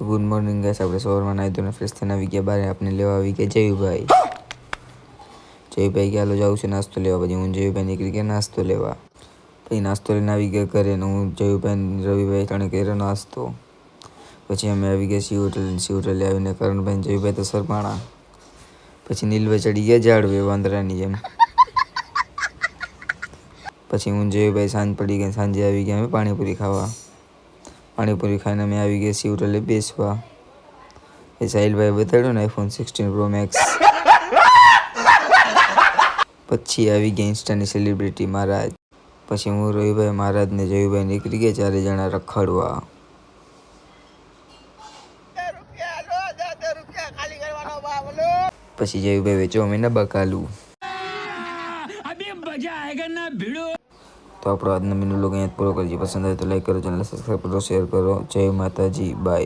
તો good morning guys, આપણે સવારમાં નાહી ધોઈને ફ્રેશ થઈને આવી ગયા બહાર. આપણે લેવા આવી ગયા જયુભાઈ. જયુભાઈ કે હાલો જાઉં છે નાસ્તો લેવા. પછી હું જયુભાઈ નીકળી ગયા નાસ્તો લેવા. પછી નાસ્તો લઈને આવી ગયા ઘરે ને હું જયુભાઈ રવિભાઈ ત્રણે કર્યો નાસ્તો. પછી અમે આવી ગયા શિવ હોટલે આવીને કરણભાઈ જયુભાઈ તો સરપાણા. પછી નીલભાઈ ચડી ગયા ઝાડવે વાંદરાની જેમ. પછી હું જયુભાઈ સાંજ પડી ગઈ, સાંજે આવી ગયા અમે પાણીપુરી ખાવા. પાણીપુરી ખાઈને અમે આવી ગયા શિવ હોટલે બેસવા. એ સાહિલભાઈ બતાડ્યો ને iPhone 16 Pro Max. પછી આવી ગયા ઇન્સ્ટાની સેલિબ્રિટી મહારાજ. પછી હું રવિભાઈ મહારાજ ને જયુભાઈ નીકળી ગયા 4 જણા રખડવા. પછી જયુભાઈ વેચો અમે બકાલું. તો આપણો આજનો મિની વ્લોગ અહીંયા પૂરો કરજો. પસંદ આવે તો લાઈક કરો, ચેનલ સબસ્ક્રાઈબ કરો, શેર કરો. જય માતાજી, બાય.